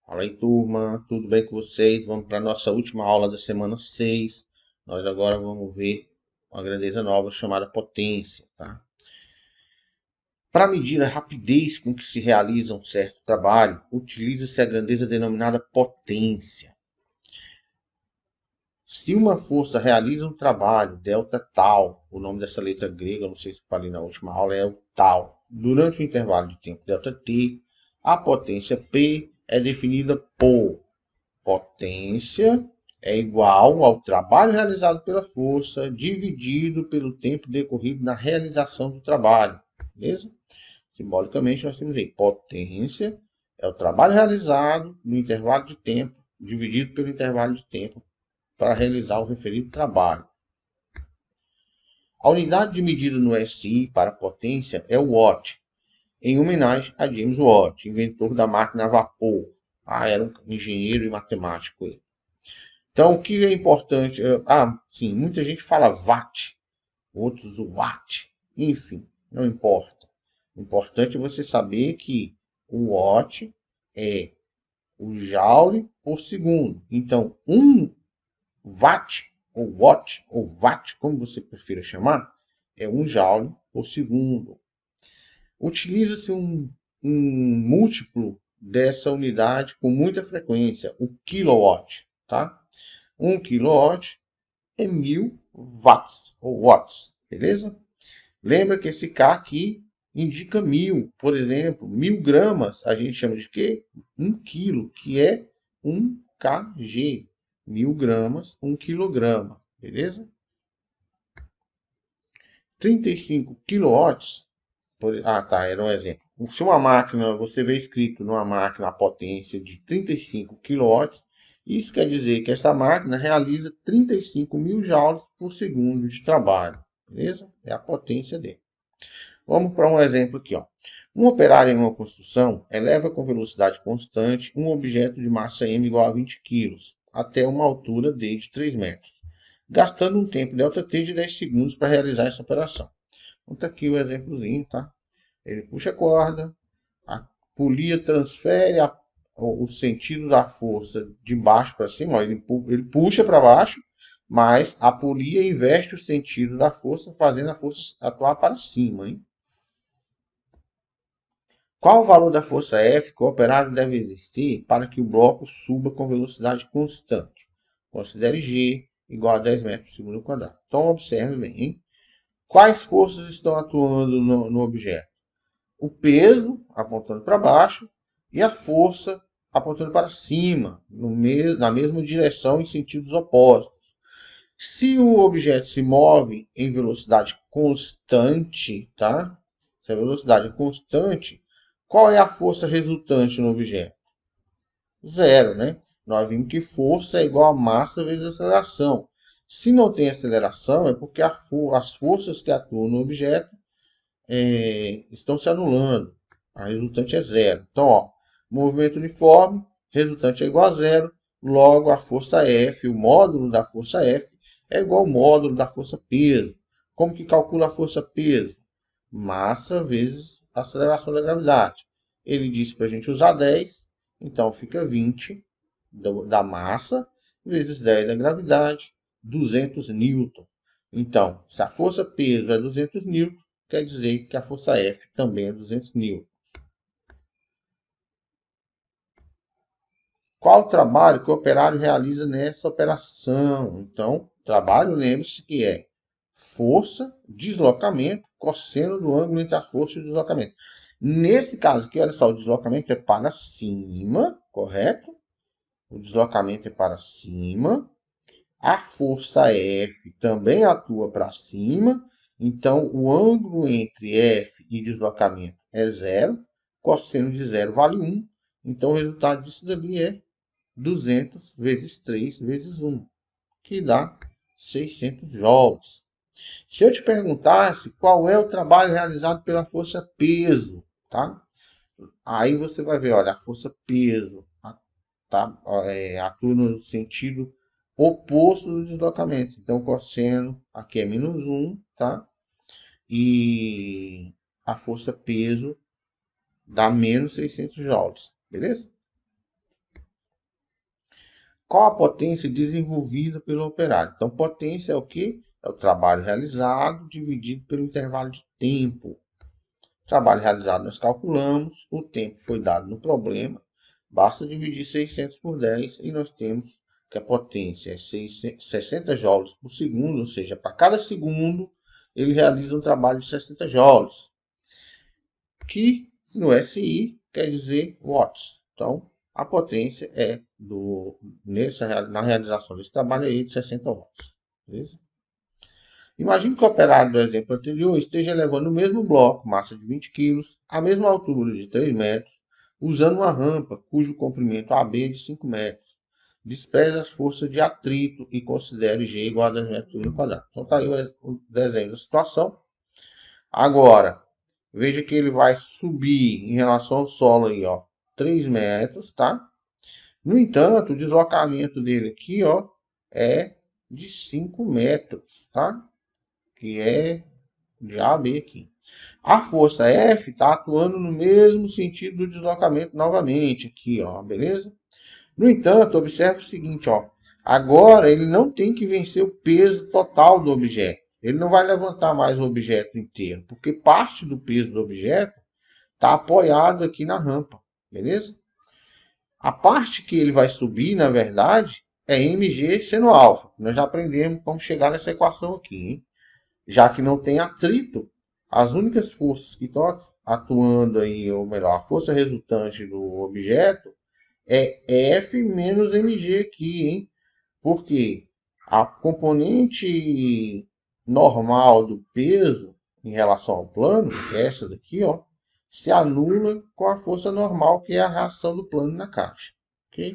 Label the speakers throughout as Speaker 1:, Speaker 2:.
Speaker 1: Fala aí, turma, tudo bem com vocês? Vamos para a nossa última aula da semana 6. Nós agora vamos ver uma grandeza nova chamada potência, tá? Para medir a rapidez com que se realiza um certo trabalho, utiliza-se a grandeza denominada potência. Se uma força realiza um trabalho, delta tal, o nome dessa letra grega, não sei se falei na última aula, é o tal, durante o intervalo de tempo delta t, a potência P é definida por potência é igual ao trabalho realizado pela força dividido pelo tempo decorrido na realização do trabalho. Beleza? Simbolicamente, nós temos aí potência é o trabalho realizado no intervalo de tempo dividido pelo intervalo de tempo para realizar o referido trabalho. A unidade de medida no SI para potência é o watt, em homenagem a James Watt, inventor da máquina a vapor. Era um engenheiro e matemático ele. Então, o que é importante? Sim, muita gente fala watt, outros watt, enfim, não importa. O importante é você saber que o watt é o joule por segundo. Então, 1 watt, ou watt, como você prefira chamar, é 1 joule por segundo. Utiliza-se um múltiplo dessa unidade com muita frequência, o quilowatt, tá? 1 kW é 1000 watts, ou watts, beleza? Lembra que esse K aqui indica 1000. Por exemplo, 1000 gramas a gente chama de quê? 1 quilo, que é 1 kg. 1000 gramas, 1 quilograma, beleza? 35 quilowatts, era um exemplo. Se uma máquina, você vê escrito numa máquina a potência de 35 quilowatts, isso quer dizer que essa máquina realiza 35.000 joules por segundo de trabalho. Beleza? É a potência dele. Vamos para um exemplo aqui. Ó. Um operário em uma construção eleva com velocidade constante um objeto de massa m igual a 20 kg até uma altura d de 3 metros, gastando um tempo ΔT de 10 segundos para realizar essa operação. Então, tá aqui o exemplozinho, tá? Ele puxa a corda, a polia transfere o sentido da força de baixo para cima. Ó, ele puxa para baixo, mas a polia inverte o sentido da força, fazendo a força atuar para cima. Hein? Qual o valor da força F que o operário deve exercer para que o bloco suba com velocidade constante? Considere G igual a 10 metros por segundo quadrado. Então, observe bem. Hein? Quais forças estão atuando no objeto? O peso apontando para baixo e a força apontando para cima, na mesma direção em sentidos opostos. Se o objeto se move em velocidade constante, tá? Se a velocidade é constante, qual é a força resultante no objeto? Zero, né? Nós vimos que força é igual a massa vezes aceleração. Se não tem aceleração, é porque as forças que atuam no objeto estão se anulando. A resultante é zero. Então, ó, movimento uniforme, resultante é igual a zero. Logo, a força F, o módulo da força F, é igual ao módulo da força peso. Como que calcula a força peso? Massa vezes aceleração da gravidade. Ele disse para a gente usar 10, então fica 20 da massa vezes 10 da gravidade, 200 newton. Então, se a força peso é 200 newton, quer dizer que a força F também é 200 newton. Qual o trabalho que o operário realiza nessa operação? Então, trabalho, lembre-se que é força, deslocamento, cosseno do ângulo entre a força e o deslocamento. Nesse caso aqui, olha só, o deslocamento é para cima, correto? O deslocamento é para cima. A força F também atua para cima. Então, o ângulo entre F e deslocamento é zero. Cosseno de zero vale 1. Então, o resultado disso daqui é 200 vezes 3 vezes 1, que dá 600 joules. Se eu te perguntasse qual é o trabalho realizado pela força peso, tá? Aí você vai ver, olha, a força peso atua no sentido oposto do deslocamento. Então, cosseno aqui é menos 1, tá? E a força peso dá menos 600 joules, beleza? Qual a potência desenvolvida pelo operário? Então, potência é o quê? É o trabalho realizado dividido pelo intervalo de tempo. Trabalho realizado nós calculamos, o tempo foi dado no problema, basta dividir 600 por 10 e nós temos que a potência é 60 joules por segundo, ou seja, para cada segundo ele realiza um trabalho de 60 joules, que no SI quer dizer watts. Então, a potência é na realização desse trabalho aí de 60 watts. Beleza? Imagine que o operário do exemplo anterior esteja levando o mesmo bloco, massa de 20 kg, a mesma altura de 3 metros, usando uma rampa cujo comprimento AB é de 5 metros. Despreze as forças de atrito e considere G igual a 10 metros por quadrado. Então está aí o desenho da situação. Agora, veja que ele vai subir em relação ao solo aí, ó, 3 metros, tá? No entanto, o deslocamento dele aqui, ó, é de 5 metros, tá? Que é de A a B aqui. A força F está atuando no mesmo sentido do deslocamento novamente aqui, ó, beleza? No entanto, observe o seguinte, ó, agora ele não tem que vencer o peso total do objeto. Ele não vai levantar mais o objeto inteiro, porque parte do peso do objeto está apoiado aqui na rampa, beleza? A parte que ele vai subir, na verdade, é mg seno alfa. Nós já aprendemos como chegar nessa equação aqui, hein? Já que não tem atrito, as únicas forças que estão atuando aí, ou melhor, a força resultante do objeto é F menos mg aqui, hein? Porque a componente normal do peso em relação ao plano, que é essa daqui, ó, se anula com a força normal, que é a reação do plano na caixa. Okay?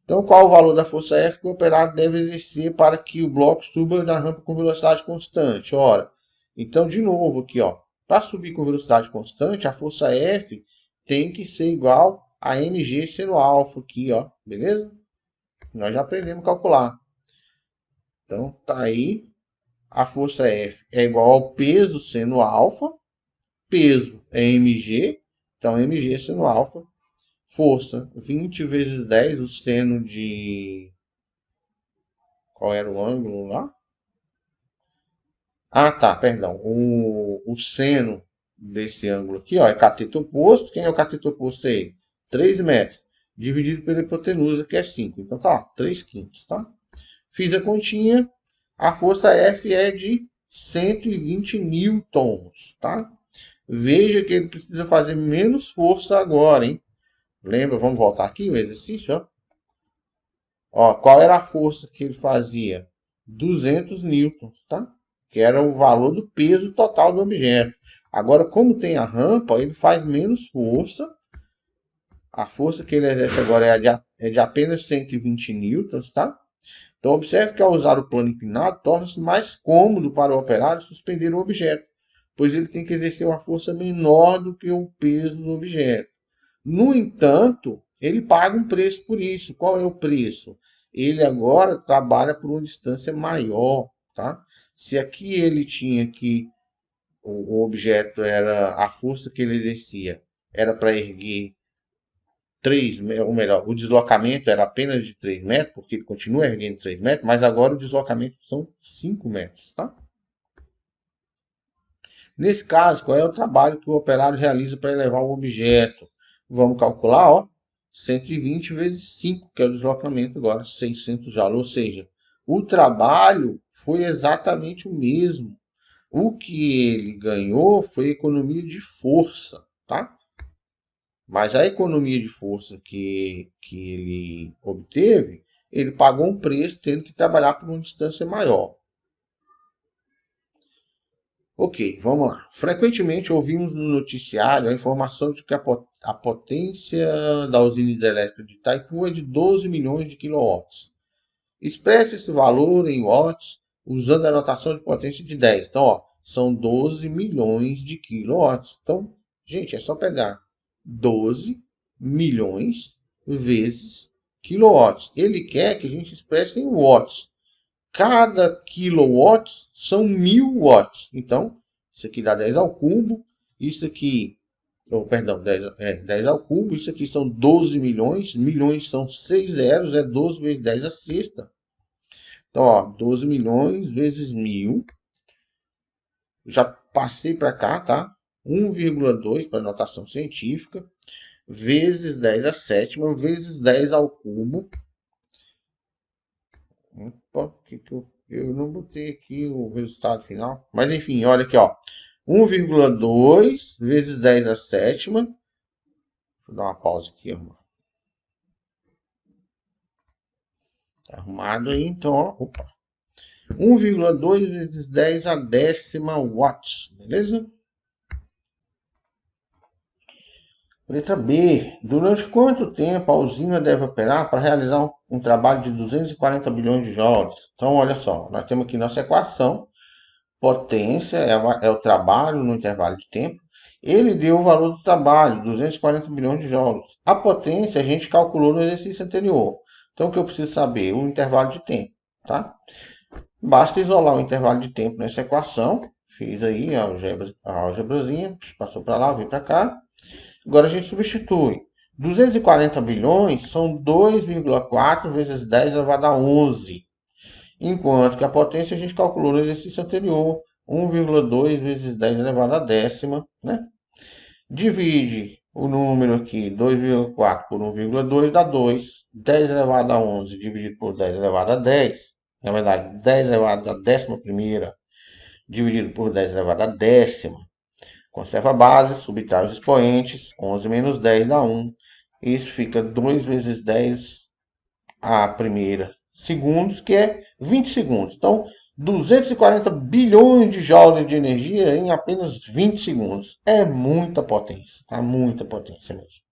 Speaker 1: Então, qual o valor da força F que o operário deve exercer para que o bloco suba na rampa com velocidade constante? Ora, então, de novo aqui, ó, para subir com velocidade constante, a força F tem que ser igual a mg seno alfa aqui, ó, beleza? Nós já aprendemos a calcular. Então, tá aí, a força F é igual ao peso seno alfa, peso é mg, então mg seno alfa, força 20 vezes 10, o seno de... Qual era o ângulo lá? Ah, tá, perdão. O seno desse ângulo aqui, ó, é cateto oposto. Quem é o cateto oposto aí? 3 metros. Dividido pela hipotenusa, que é 5. Então tá, ó, 3 quintos, tá? Fiz a continha. A força F é de 120 newtons, tá? Veja que ele precisa fazer menos força agora, hein? Lembra, vamos voltar aqui o exercício, ó. Ó, qual era a força que ele fazia? 200 newtons, tá? Que era o valor do peso total do objeto. Agora, como tem a rampa, ele faz menos força. A força que ele exerce agora é de apenas 120 newtons, tá? Então, observe que ao usar o plano empinado, torna-se mais cômodo para o operário suspender o objeto, pois ele tem que exercer uma força menor do que o peso do objeto. No entanto, ele paga um preço por isso. Qual é o preço? Ele agora trabalha por uma distância maior, tá? Se aqui ele tinha que o objeto era a força que ele exercia era para erguer 3, ou melhor, o deslocamento era apenas de 3 metros, porque ele continua erguendo 3 metros, mas agora o deslocamento são 5 metros, tá? Nesse caso, qual é o trabalho que o operário realiza para elevar o objeto? Vamos calcular, ó, 120 vezes 5, que é o deslocamento agora, 600 joules, ou seja, o trabalho foi exatamente o mesmo. O que ele ganhou foi economia de força, tá? Mas a economia de força que ele obteve, ele pagou um preço tendo que trabalhar por uma distância maior. Ok, vamos lá. Frequentemente ouvimos no noticiário a informação de que a potência da usina hidrelétrica de Itaipu é de 12 milhões de quilowatts. Expresse esse valor em watts usando a notação de potência de 10. Então, ó, são 12 milhões de quilowatts. Então, gente, é só pegar 12 milhões vezes quilowatts. Ele quer que a gente expresse em watts. Cada quilowatts são 1000 watts. Então, isso aqui dá 10 ao cubo. Isso aqui ou perdão, 10 ao cubo, isso aqui são 12 milhões, milhões são 6 zeros, é 12 vezes 10 a sexta. Então, ó, 12 milhões vezes 1000, já passei para cá, tá? 1,2 para notação científica, vezes 10 a sétima, vezes 10 ao cubo. Opa, eu não botei aqui o resultado final. Mas enfim, olha aqui, ó. 1,2 vezes 10 a sétima. Deixa eu dar uma pausa aqui, irmão. Tá arrumado aí, então, ó. Opa. 1,2 vezes 10 a décima watts, beleza? Letra B. Durante quanto tempo a usina deve operar para realizar um trabalho de 240 bilhões de joules? Então, olha só, nós temos aqui nossa equação. Potência é o trabalho no intervalo de tempo. Ele deu o valor do trabalho, 240 bilhões de joules. A potência a gente calculou no exercício anterior. Então, o que eu preciso saber? O intervalo de tempo, tá? Basta isolar o intervalo de tempo nessa equação. Fiz aí a álgebrazinha, passou para lá, veio para cá. Agora a gente substitui. 240 bilhões são 2,4 vezes 10 elevado a 11. Enquanto que a potência a gente calculou no exercício anterior, 1,2 vezes 10 elevado a décima, né? Divide o número aqui, 2,4 por 1,2 dá 2. 10 elevado a 11 dividido por 10 elevado a 10. Na verdade, 10 elevado a décima primeira dividido por 10 elevado a décima. Conserva a base, subtrai os expoentes, 11 menos 10 dá 1. Isso fica 2 vezes 10 a primeira segundos, que é 20 segundos. Então, 240 bilhões de joules de energia em apenas 20 segundos. É muita potência, tá? Muita potência mesmo.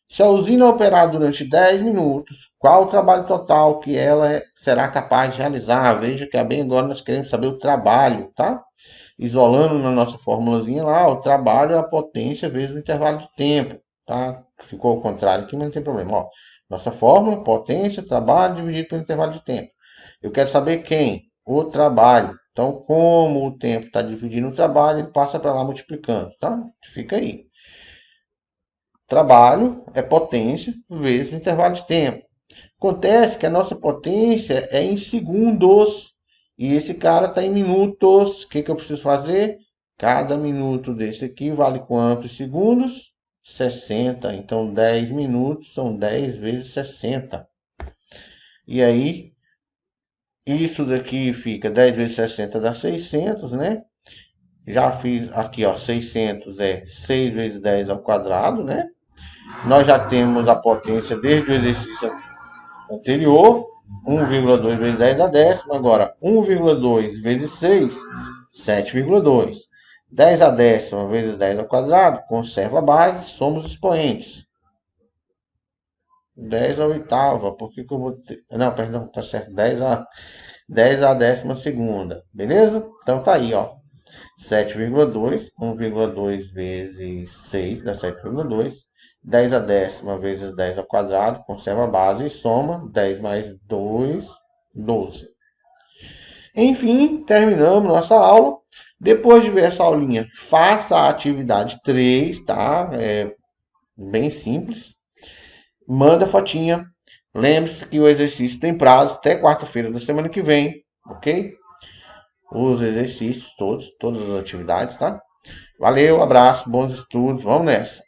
Speaker 1: Se a usina operar durante 10 minutos, qual o trabalho total que ela será capaz de realizar? Veja que bem agora nós queremos saber o trabalho, tá? Isolando na nossa formulazinha lá, o trabalho é a potência vezes o intervalo de tempo, tá? Ficou ao contrário aqui, mas não tem problema. Ó, nossa fórmula, potência, trabalho dividido pelo intervalo de tempo. Eu quero saber quem? O trabalho. Então, como o tempo está dividindo o trabalho, ele passa para lá multiplicando, tá? Fica aí. Trabalho é potência vezes o intervalo de tempo. Acontece que a nossa potência é em segundos e esse cara está em minutos. O que eu preciso fazer? Cada minuto desse aqui vale quantos segundos? 60. Então, 10 minutos são 10 vezes 60. E aí, isso daqui fica 10 vezes 60 dá 600, né? Já fiz aqui, ó, 600 é 6 vezes 10 ao quadrado, né? Nós já temos a potência desde o exercício anterior, 1,2 vezes 10 a décima. Agora, 1,2 vezes 6, 7,2. 10 a décima vezes 10 ao quadrado, conserva a base, somos expoentes. 10 a oitava, por que eu vou ter... Não, perdão, tá certo, 10 a décima segunda, beleza? Então tá aí, ó. 7,2, 1,2 vezes 6 dá 7,2. 10 a décima vezes 10 ao quadrado, conserva a base e soma 10 mais 2, 12. Enfim, terminamos nossa aula. Depois de ver essa aulinha, faça a atividade 3, tá? É bem simples. Manda a fotinha. Lembre-se que o exercício tem prazo até quarta-feira da semana que vem, ok? Os exercícios todos, todas as atividades, tá? Valeu, abraço, bons estudos, vamos nessa!